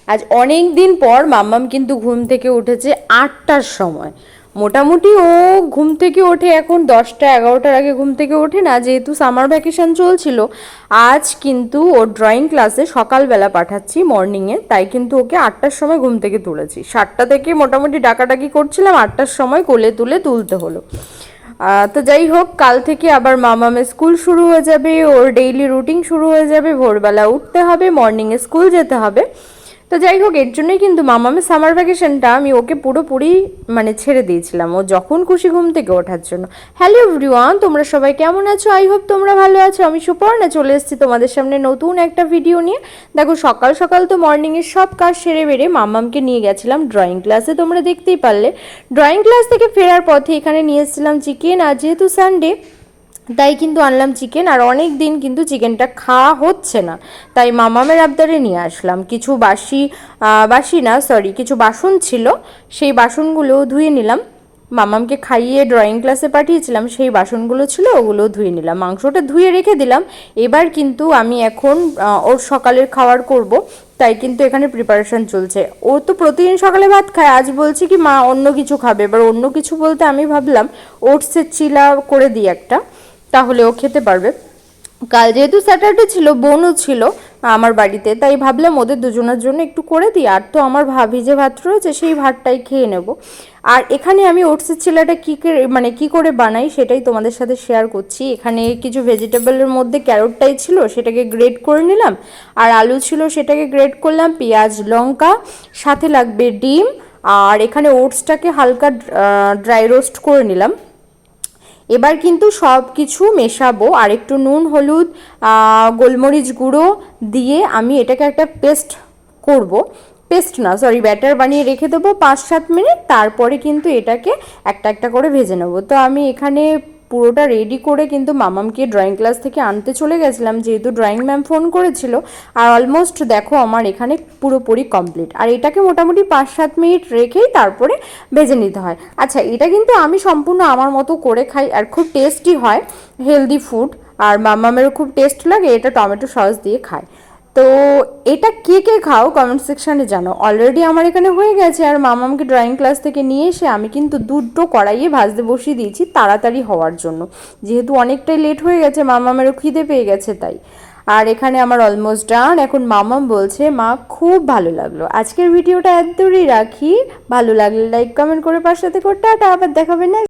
আজ অনেক দিন পর মাম্মাম কিন্তু ঘুম থেকে উঠেছে 8টার সময়। মোটামুটি ও ঘুম থেকে ওঠে এখন 10টা 11টার আগে ঘুম থেকে ওঠে না, যেহেতু সামার ভ্যাকেশন চলছিল। আজ কিন্তু ওর ড্রয়িং ক্লাসে সকালবেলা পাঠাচ্ছি মর্নিংয়ে, তাই কিন্তু ওকে 8টার সময় ঘুম থেকে তুলেছি। 7টা থেকে মোটামুটি ডাকাডাকি করছিলাম, 8টার সময় কোলে তুলতে হলো। তো যাই হোক, কাল থেকে আবার মামামের স্কুল শুরু হয়ে যাবে, ওর ডেইলি রুটিন শুরু হয়ে যাবে, ভোরবেলা উঠতে হবে, মর্নিংয়ে স্কুল যেতে হবে। তো যাই হোক, এর জন্যই কিন্তু মামামের সামার ভ্যাকেশনটা আমি ওকে পুরোপুরি ছেড়ে দিয়েছিলাম, ও যখন খুশি ঘুম থেকে ওঠার জন্য। হ্যালো এভরিওয়ান, তোমরা সবাই কেমন আছো? আই হোপ তোমরা ভালো আছো। আমি সুপর্ণা চলে এসেছি তোমাদের সামনে নতুন একটা ভিডিও নিয়ে। দেখো, সকাল সকাল তো মর্নিংয়ের সব কাজ সেরে বেড়ে মামামকে নিয়ে গেছিলাম ড্রয়িং ক্লাসে, তোমরা দেখতেই পারলে। ড্রয়িং ক্লাস থেকে ফেরার পথে এখানে নিয়ে এসেছিলাম চিকেন, আর যেহেতু সানডে তাই কিন্তু আনলাম চিকেন। আর অনেক দিন কিন্তু চিকেনটা খাওয়া হচ্ছে না, তাই মামামের আবদারে নিয়ে আসলাম। কিছু কিছু বাসন ছিল, সেই বাসনগুলো ধুয়ে নিলাম। মামামকে খাইয়ে ড্রয়িং ক্লাসে পাঠিয়েছিলাম, সেই বাসনগুলো ছিল, ওগুলো ধুয়ে নিলাম। মাংসটা ধুয়ে রেখে দিলাম। এবার কিন্তু আমি এখন ওর সকালের খাবার করব, তাই কিন্তু এখানে প্রিপারেশন চলছে। ও তো প্রতিদিন সকালে ভাত খায়, আজ বলছি কি মা অন্য কিছু খাবে। এবার অন্য কিছু বলতে আমি ভাবলাম ওটসের চিলা করে দিই একটা, তাহলে ও খেতে পারবে। কাল যেহেতু স্যাটারডে ছিল, বোনও ছিল আমার বাড়িতে, তাই ভাবলাম ওদের দুজনের জন্য একটু করে দিই। আর তো আমার ভিজে ভাত রয়েছে, সেই ভাতটাই খেয়ে নেব। আর এখানে আমি ওটসের চিলাটা কী করে বানাই সেটাই তোমাদের সাথে শেয়ার করছি। এখানে কিছু ভেজিটেবলের মধ্যে ক্যারটটাই ছিল, সেটাকে গ্রেট করে নিলাম। আর আলু ছিল, সেটাকে গ্রেট করলাম। পেঁয়াজ, লঙ্কা, সাথে লাগবে ডিম। আর এখানে ওটসটাকে হালকা ড্রাই রোস্ট করে নিলাম। এবার কিন্তু সব কিছু মেশাবো, আর একটু নুন, হলুদ, গোলমরিচ গুঁড়ো দিয়ে আমি এটাকে একটা ব্যাটার বানিয়ে রেখে দেবো 5-7 মিনিট। তারপরে কিন্তু এটাকে একটা একটা করে ভেজে নেবো। তো আমি এখানে পুরোটা রেডি করে কিন্তু মামামকে ড্রয়িং ক্লাস থেকে আনতে চলে গেছিলাম, যেহেতু ড্রয়িং ম্যাম ফোন করেছিল। আর অলমোস্ট দেখো আমার এখানে পুরোপুরি কমপ্লিট। আর এটাকে মোটামুটি 5-7 মিনিট রেখেই তারপরে ভেজে নিতে হয়। আচ্ছা, এটা কিন্তু আমি সম্পূর্ণ আমার মতো করে খাই, আর খুব টেস্টি হয়, হেলদি ফুড। আর মামামেরও খুব টেস্ট লাগে, এটা টমেটো সস দিয়ে খায়। তো এটা কে কে খাও কমেন্ট সেকশানে জানো। অলরেডি আমার এখানে হয়ে গেছে। আর মামামকে ড্রয়িং ক্লাস থেকে নিয়ে এসে আমি কিন্তু দুটো কড়াইয়ে ভাজতে বসিয়ে দিয়েছি তাড়াতাড়ি হওয়ার জন্য, যেহেতু অনেকটাই লেট হয়ে গেছে, মামামেরও খিদে পেয়ে গেছে তাই। আর এখানে আমার অলমোস্ট ডান। এখন মামাম বলছে মা খুব ভালো লাগলো। আজকের ভিডিওটা এত দূরই রাখি, ভালো লাগলে লাইক কমেন্ট করে পাশে থেকে টাটা, আবার দেখাবে না।